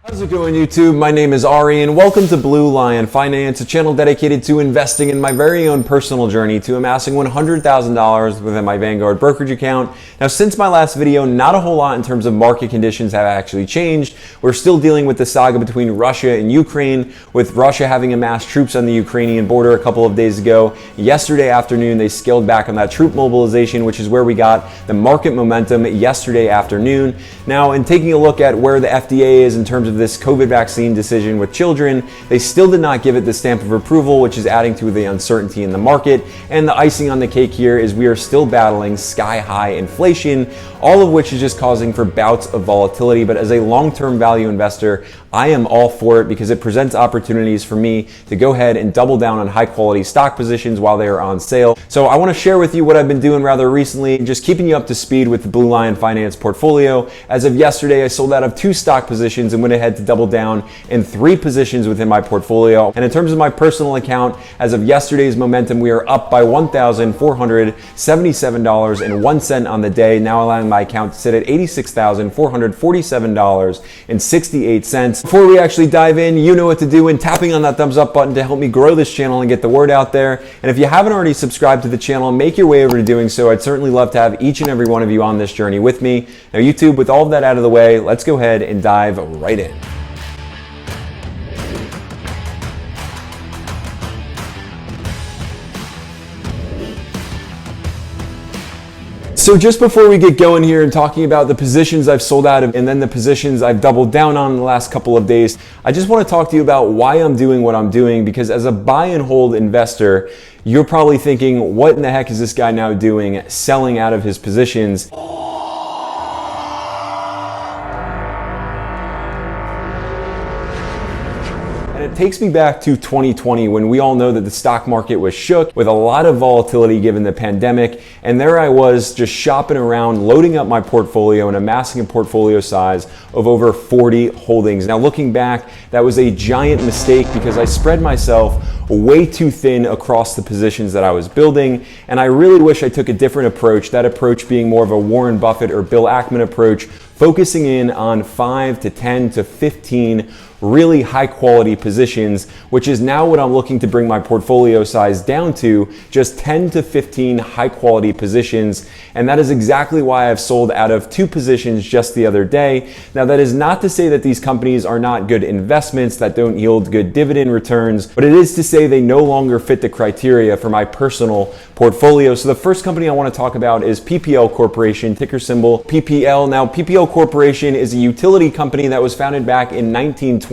How's it going, YouTube? My name is Ari and welcome to Blue Lion Finance, a channel dedicated to investing in my very own personal journey to amassing $100,000 within my Vanguard brokerage account. Now, since my last video, not a whole lot in terms of market conditions have actually changed. We're still dealing with the saga between Russia and Ukraine, with Russia having amassed troops on the Ukrainian border a couple of days ago. Yesterday afternoon, they scaled back on that troop mobilization, which is where we got the market momentum yesterday afternoon. Now, in taking a look at where the FDA is in terms of this COVID vaccine decision with children, they still did not give it the stamp of approval, which is adding to the uncertainty in the market. And the icing on the cake here is we are still battling sky-high inflation, all of which is just causing for bouts of volatility. But as a long-term value investor, I am all for it because it presents opportunities for me to go ahead and double down on high-quality stock positions while they are on sale. So I want to share with you what I've been doing rather recently, just keeping you up to speed with the Blue Lion Finance portfolio. As of yesterday, I sold out of 2 stock positions and went ahead to double down in 3 positions within my portfolio. And in terms of my personal account, as of yesterday's momentum, we are up by $1,477.01 on the day, now allowing my account to sit at $86,447.68. Before we actually dive in, you know what to do, and tapping on that thumbs up button to help me grow this channel and get the word out there. And if you haven't already subscribed to the channel, make your way over to doing so. I'd certainly love to have each and every one of you on this journey with me. Now, YouTube, with all of that out of the way, let's go ahead and dive right in. So just before we get going here and talking about the positions I've sold out of and then the positions I've doubled down on in the last couple of days, I just want to talk to you about why I'm doing what I'm doing, because as a buy and hold investor, you're probably thinking, what in the heck is this guy now doing, selling out of his positions? It takes me back to 2020 when we all know that the stock market was shook with a lot of volatility given the pandemic, and there I was just shopping around, loading up my portfolio and amassing a portfolio size of over 40 holdings. Now, looking back, that was a giant mistake because I spread myself way too thin across the positions that I was building, and I really wish I took a different approach, that approach being more of a Warren Buffett or Bill Ackman approach, focusing in on 5 to 10 to 15 really high quality positions, which is now what I'm looking to bring my portfolio size down to, just 10 to 15 high quality positions. And that is exactly why I've sold out of 2 positions just the other day. Now, that is not to say that these companies are not good investments that don't yield good dividend returns, but it is to say they no longer fit the criteria for my personal portfolio. So the first company I want to talk about is PPL Corporation, ticker symbol PPL. Now, PPL Corporation is a utility company that was founded back in 1920.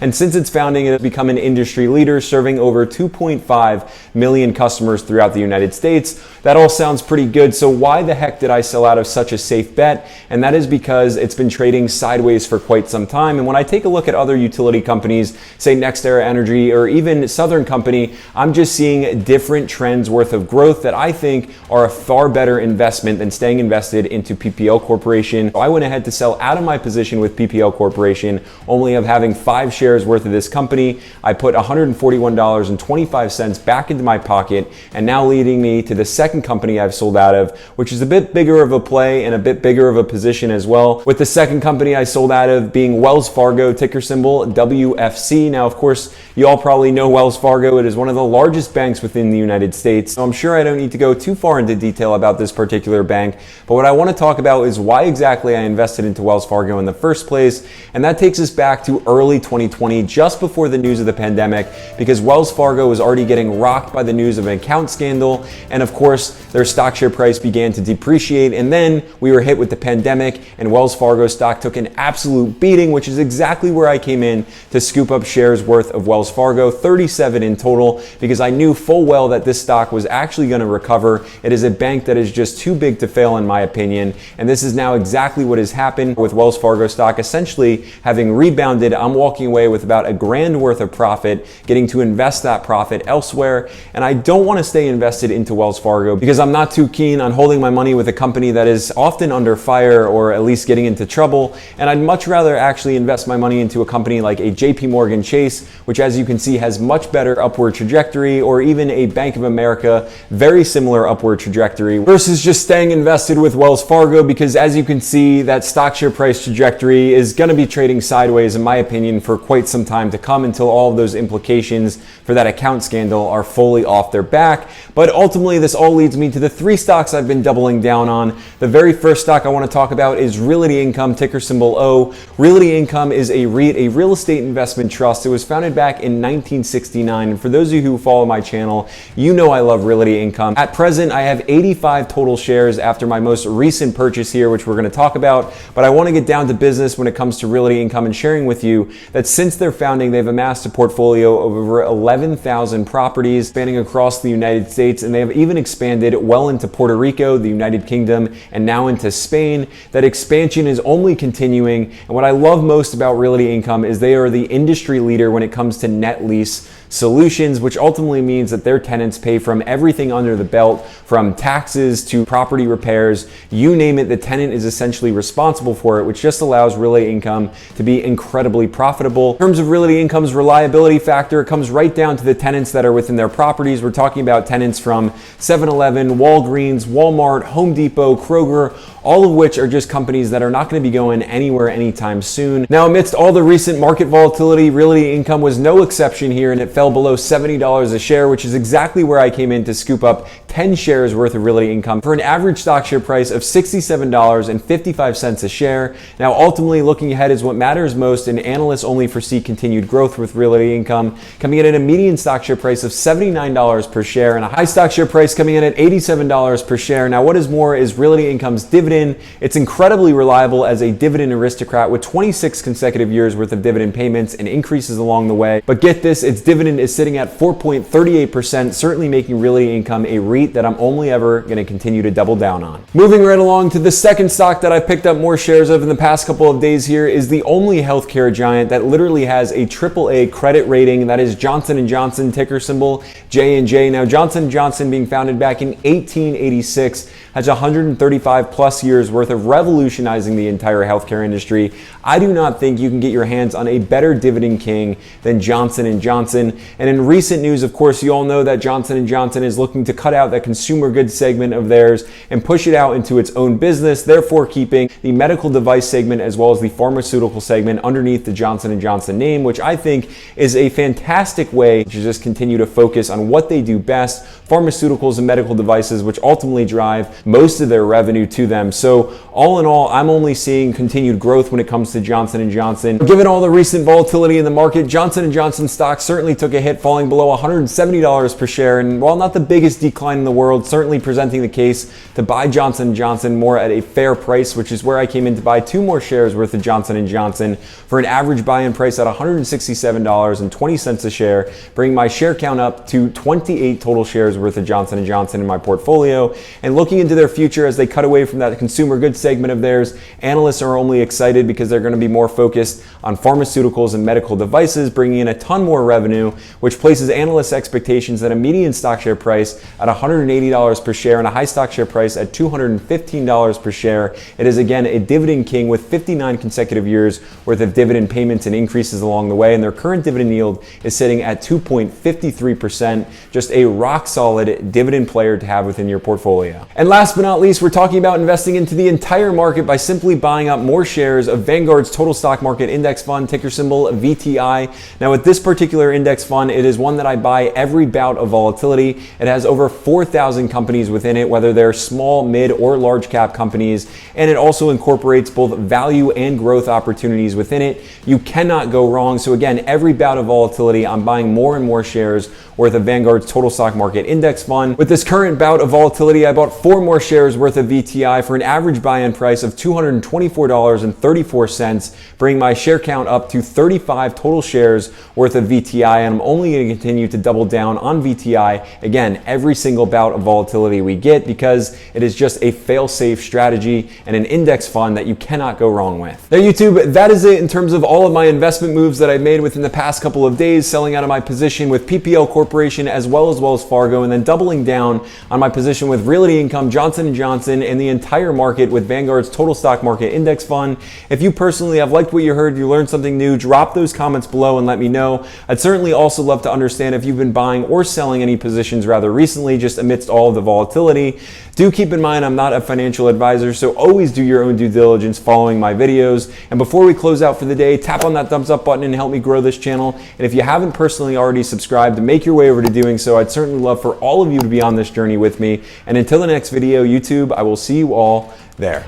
And since its founding, it has become an industry leader, serving over 2.5 million customers throughout the United States. That all sounds pretty good. So why the heck did I sell out of such a safe bet? And that is because it's been trading sideways for quite some time. And when I take a look at other utility companies, say NextEra Energy or even Southern Company, I'm just seeing different trends worth of growth that I think are a far better investment than staying invested into PPL Corporation. So I went ahead to sell out of my position with PPL Corporation, only of having 5 shares worth of this company. I put $141.25 back into my pocket, and now leading me to the second company I've sold out of, which is a bit bigger of a play and a bit bigger of a position as well. With the second company I sold out of being Wells Fargo, ticker symbol WFC. Now, of course, you all probably know Wells Fargo. It is one of the largest banks within the United States. So I'm sure I don't need to go too far into detail about this particular bank, but what I want to talk about is why exactly I invested into Wells Fargo in the first place. And that takes us back to early 2020, just before the news of the pandemic, because Wells Fargo was already getting rocked by the news of an account scandal, and of course their stock share price began to depreciate, and then we were hit with the pandemic and Wells Fargo stock took an absolute beating, which is exactly where I came in to scoop up shares worth of Wells Fargo, 37 in total, because I knew full well that this stock was actually going to recover. It is a bank that is just too big to fail in my opinion, and this is now exactly what has happened with Wells Fargo stock essentially having rebounded. I'm walking away with about $1,000 worth of profit, getting to invest that profit elsewhere. And I don't want to stay invested into Wells Fargo because I'm not too keen on holding my money with a company that is often under fire or at least getting into trouble. And I'd much rather actually invest my money into a company like a JP Morgan Chase, which as you can see has much better better upward trajectory, or even a Bank of America, very similar upward trajectory, versus just staying invested with Wells Fargo, because as you can see, that stock share price trajectory is going to be trading sideways, in my opinion, for quite some time to come until all of those implications for that account scandal are fully off their back. But ultimately, this all leads me to the three stocks I've been doubling down on. The very first stock I want to talk about is Realty Income, ticker symbol O. Realty Income is a REIT, a real estate investment trust. It was founded back in 1969. And for those of you who follow my channel, you know I love Realty Income. At present, I have 85 total shares after my most recent purchase here, which we're going to talk about. But I want to get down to business when it comes to Realty Income and sharing with you that since their founding, they've amassed a portfolio of over 11,000 properties spanning across the United States, and they have even expanded well into Puerto Rico, the United Kingdom, and now into Spain. That expansion is only continuing, and what I love most about Realty Income is they are the industry leader when it comes to net lease solutions, which ultimately means that their tenants pay from everything under the belt, from taxes to property repairs, you name it, the tenant is essentially responsible for it, which just allows Realty Income to be incredibly profitable. In terms of Realty Income's reliability factor, it comes right down to the tenants that are within their properties. We're talking about tenants from 7-Eleven, Walgreens, Walmart, Home Depot, Kroger, all of which are just companies that are not going to be going anywhere anytime soon. Now, amidst all the recent market volatility, Realty Income was no exception here, and it fell below $70 a share, which is exactly where I came in to scoop up 10 shares worth of Realty Income for an average stock share price of $67.55 a share. Now, ultimately, looking ahead is what matters most, and analysts only foresee continued growth with Realty Income, coming in at a median stock share price of $79 per share and a high stock share price coming in at $87 per share. Now, what is more is Realty Income's dividend. It's incredibly reliable as a dividend aristocrat with 26 consecutive years worth of dividend payments and increases along the way. But get this, its dividend is sitting at 4.38%, certainly making Realty Income a REIT that I'm only ever going to continue to double down on. Moving right along to the second stock that I picked up more shares of in the past couple of days here is the only healthcare giant that literally has a AAA credit rating. That is Johnson & Johnson, ticker symbol J&J. Now, Johnson & Johnson, being founded back in 1886, has 135 plus years worth of revolutionizing the entire healthcare industry. I do not think you can get your hands on a better dividend king than Johnson & Johnson. And in recent news, of course, you all know that Johnson & Johnson is looking to cut out that consumer goods segment of theirs and push it out into its own business, therefore keeping the medical device segment as well as the pharmaceutical segment underneath the Johnson & Johnson name, which I think is a fantastic way to just continue to focus on what they do best, pharmaceuticals and medical devices, which ultimately drive most of their revenue to them. So all in all, I'm only seeing continued growth when it comes to Johnson & Johnson. Given all the recent volatility in the market, Johnson & Johnson stock certainly took a hit, falling below $170 per share. And while not the biggest decline in the world, certainly presenting the case to buy Johnson & Johnson more at a fair price, which is where I came in to buy 2 more shares worth of Johnson & Johnson for an average buy-in price at $167.20 a share, bringing my share count up to 28 total shares worth of Johnson & Johnson in my portfolio. And looking into their future as they cut away from that consumer goods segment of theirs, analysts are only excited because they're going to be more focused on pharmaceuticals and medical devices, bringing in a ton more revenue, which places analysts' expectations at a median stock share price at $180 per share and a high stock share price at $215 per share. It is again a dividend king with 59 consecutive years worth of dividend payments and increases along the way, and their current dividend yield is sitting at 2.53%, just a rock solid dividend player to have within your portfolio. And last but not least, we're talking about investing into the entire market by simply buying up more shares of Vanguard's Total Stock Market Index Fund, ticker symbol VTI. Now, with this particular index fund, it is one that I buy every bout of volatility. It has over 4,000 companies within it, whether they're small, mid, or large cap companies, and it also incorporates both value and growth opportunities within it. You cannot go wrong. So again, every bout of volatility, I'm buying more and more shares worth of Vanguard's Total Stock Market Index Fund. With this current bout of volatility, I bought 4 more shares worth of VTI for an average buy-in price of $224.34, bringing my share count up to 35 total shares worth of VTI, and I'm only going to continue to double down on VTI, again, every single bout of volatility we get, because it is just a fail-safe strategy and an index fund that you cannot go wrong with. Now, YouTube, that is it in terms of all of my investment moves that I've made within the past couple of days, selling out of my position with PPL Corporation as well as Wells Fargo, and then doubling down on my position with Realty Income, Johnson & Johnson, and the entire market with Vanguard's Total Stock Market Index Fund. If you personally have liked what you heard, you learned something new, drop those comments below and let me know. I'd certainly also love to understand if you've been buying or selling any positions rather recently, just amidst all of the volatility. Do keep in mind I'm not a financial advisor, so always do your own due diligence following my videos. And before we close out for the day, tap on that thumbs up button and help me grow this channel. And if you haven't personally already subscribed, make your way over to doing so. I'd certainly love for all of you to be on this journey with me. And until the next video, YouTube, I will see you all there.